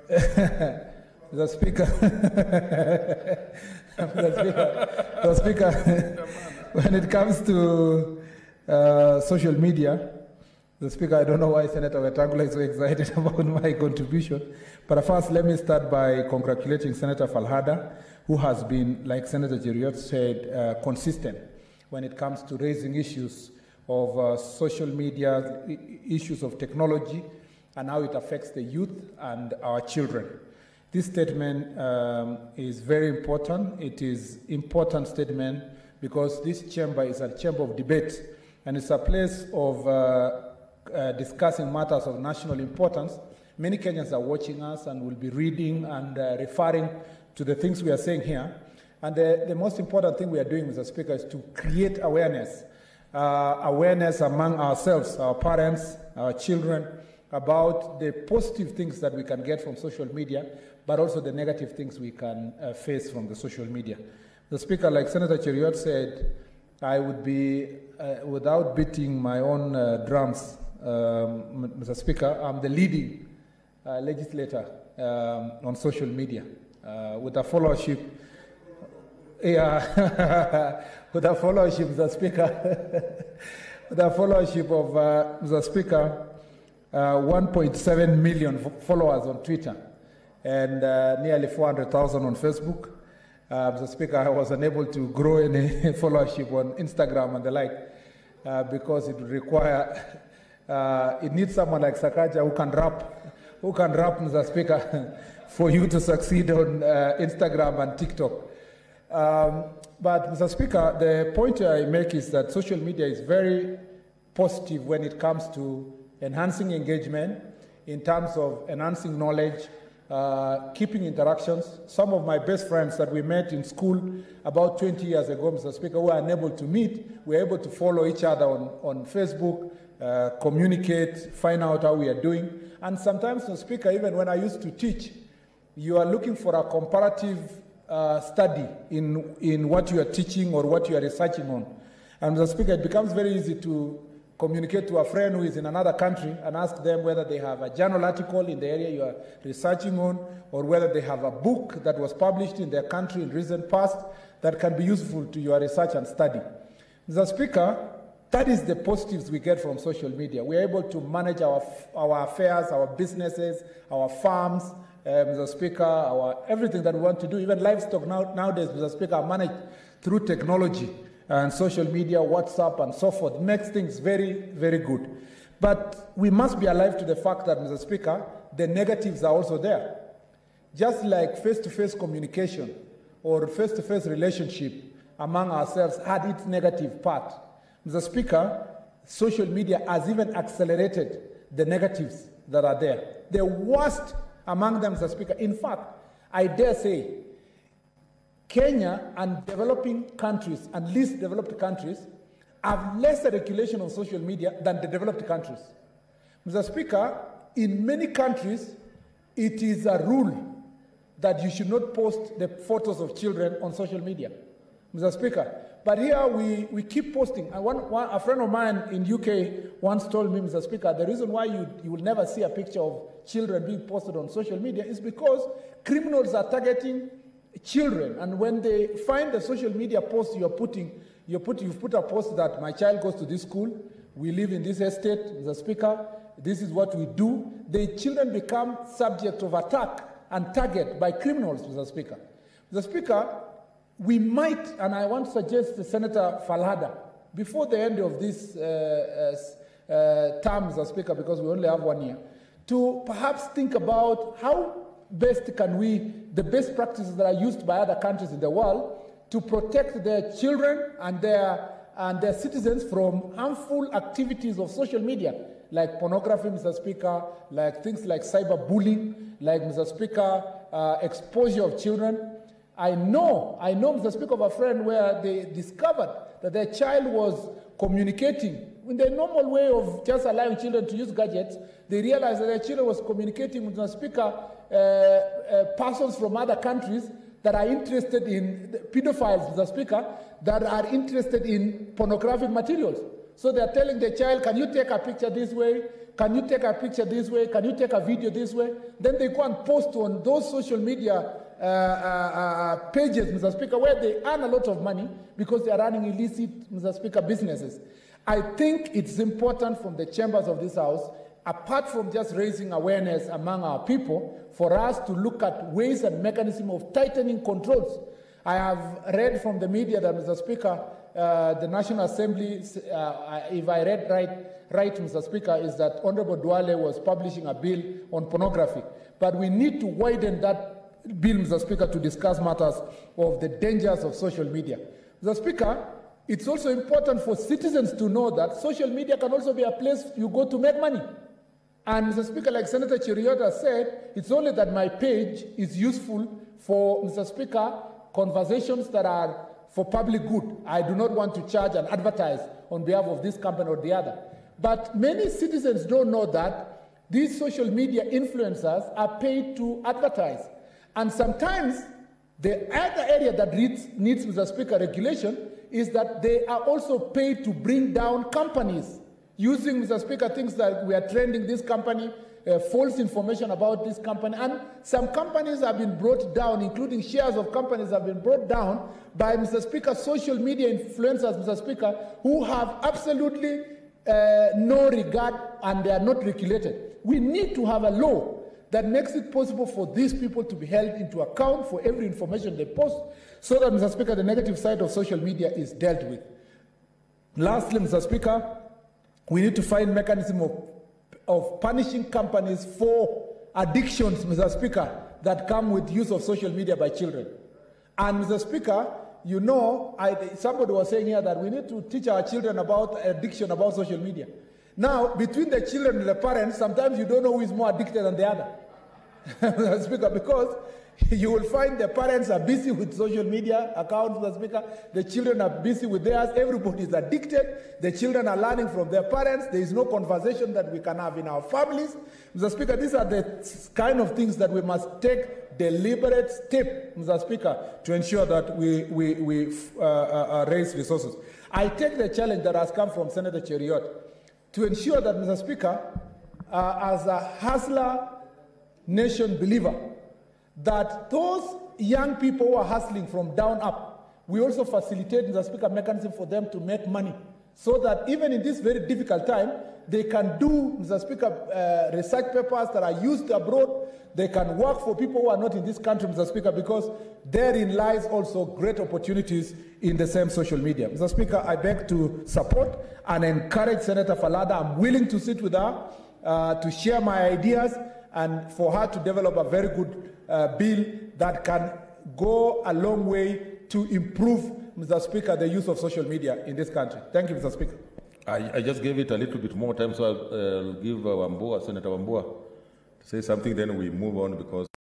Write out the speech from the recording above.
The Speaker, the Speaker, when it comes to social media, the Speaker, I don't know why Senator Wetangula is so excited about my contribution, but first let me start by congratulating Senator Falhada, who has been, like Senator Jeriot said, consistent when it comes to raising issues of social media, issues of technology, and how it affects the youth and our children. This statement is very important. It is an important statement because this chamber is a chamber of debate, and it's a place of discussing matters of national importance. Many Kenyans are watching us and will be reading and referring to the things we are saying here. And the most important thing we are doing, Mr. Speaker, is to create awareness. Awareness among ourselves, our parents, our children, about the positive things that we can get from social media, but also the negative things we can face from the social media. The Speaker, like Senator Cheriot said, I would be, without beating my own drums, Mr. Speaker, I'm the leading legislator on social media with a followership. Yeah, with a followership, Mr. Speaker, with a followership of, Mr. Speaker, 1.7 million followers on Twitter and nearly 400,000 on Facebook. Mr. Speaker, I was unable to grow any followership on Instagram and the like because it would require, it needs someone like Sakaja who can rap, Mr. Speaker, for you to succeed on Instagram and TikTok. But, Mr. Speaker, the point I make is that social media is very positive when it comes to enhancing engagement, in terms of enhancing knowledge, keeping interactions. Some of my best friends that we met in school about 20 years ago, Mr. Speaker, were unable to meet. We were able to follow each other on Facebook, communicate, find out how we are doing. And sometimes, Mr. Speaker, even when I used to teach, you are looking for a comparative study in what you are teaching or what you are researching on. And, Mr. Speaker, it becomes very easy to communicate to a friend who is in another country and ask them whether they have a journal article in the area you are researching on, or whether they have a book that was published in their country in recent past that can be useful to your research and study. Mr. Speaker, that is the positives we get from social media. We are able to manage our affairs, our businesses, our farms, Mr. Speaker, everything that we want to do. Even livestock nowadays, Mr. Speaker, are managed through technology and social media, WhatsApp, and so forth. Makes things very, very good. But we must be alive to the fact that, Mr. Speaker, the negatives are also there. Just like face-to-face communication or face-to-face relationship among ourselves had its negative part, Mr. Speaker, social media has even accelerated the negatives that are there. The worst among them, Mr. Speaker, in fact, I dare say, Kenya and developing countries and least developed countries have less regulation on social media than the developed countries. Mr. Speaker, in many countries, it is a rule that you should not post the photos of children on social media, Mr. Speaker. But here we keep posting. A friend of mine in UK once told me, Mr. Speaker, the reason why you will never see a picture of children being posted on social media is because criminals are targeting children, and when they find the social media post you've put a post that my child goes to this school, we live in this estate, Mr. Speaker, this is what we do, the children become subject of attack and target by criminals, Mr. Speaker. Mr. Speaker, we might, and I want to suggest to Senator Falhada, before the end of this term, Mr. Speaker, because we only have 1 year, to perhaps think about how best can we, the best practices that are used by other countries in the world to protect their children and their citizens from harmful activities of social media, like pornography, Mr. Speaker, like things like cyberbullying, like, Mr. Speaker, exposure of children. I know, Mr. Speaker, of a friend where they discovered that their child was communicating in the normal way of just allowing children to use gadgets. They realized that their children was communicating with, Mr. Speaker, persons from other countries that are interested in pedophiles, Mr. Speaker, that are interested in pornographic materials. So they're telling the child, can you take a picture this way? can you take a picture this way? Can you take a video this way? Then they go and post on those social media pages, Mr. Speaker, where they earn a lot of money because they are running illicit, Mr. Speaker, businesses. I think it's important from the chambers of this House, apart from just raising awareness among our people, for us to look at ways and mechanisms of tightening controls. I have read from the media that, Mr. Speaker, the National Assembly, if I read right, Mr. Speaker, is that Honorable Duale was publishing a bill on pornography. But we need to widen that bill, Mr. Speaker, to discuss matters of the dangers of social media. Mr. Speaker, it's also important for citizens to know that social media can also be a place you go to make money. And, Mr. Speaker, like Senator Cheruiyot has said, it's only that my page is useful for, Mr. Speaker, conversations that are for public good. I do not want to charge and advertise on behalf of this company or the other. But many citizens don't know that these social media influencers are paid to advertise. And sometimes the other area that needs, Mr. Speaker, regulation is that they are also paid to bring down companies using, Mr. Speaker, things that we are trending this company, false information about this company. And some companies have been brought down, including shares of companies have been brought down by, Mr. Speaker, social media influencers, Mr. Speaker, who have absolutely no regard and they are not regulated. We need to have a law that makes it possible for these people to be held into account for every information they post, so that, Mr. Speaker, the negative side of social media is dealt with. Lastly, Mr. Speaker, we need to find mechanism of punishing companies for addictions, Mr. Speaker, that come with use of social media by children. And, Mr. Speaker, you know, somebody was saying here that we need to teach our children about addiction, about social media. Now, between the children and the parents, sometimes you don't know who is more addicted than the other. Mr. Speaker, because you will find the parents are busy with social media accounts, Mr. Speaker. The children are busy with theirs. Everybody is addicted. The children are learning from their parents. There is no conversation that we can have in our families. Mr. Speaker, these are the kind of things that we must take deliberate step, Mr. Speaker, to ensure that we raise resources. I take the challenge that has come from Senator Cheruiyot to ensure that, Mr. Speaker, as a hustler nation believer, that those young people who are hustling from down up, we also facilitate, Mr. Speaker, mechanism for them to make money, so that even in this very difficult time, they can do, Mr. Speaker, research papers that are used abroad. They can work for people who are not in this country, Mr. Speaker, because therein lies also great opportunities in the same social media. Mr. Speaker, I beg to support and encourage Senator Falada. I'm willing to sit with her to share my ideas and for her to develop a very good bill that can go a long way to improve, Mr. Speaker, the use of social media in this country. Thank you, Mr. Speaker. I just gave it a little bit more time, so I'll give Wambua, Senator Wambua, to say something, then we move on because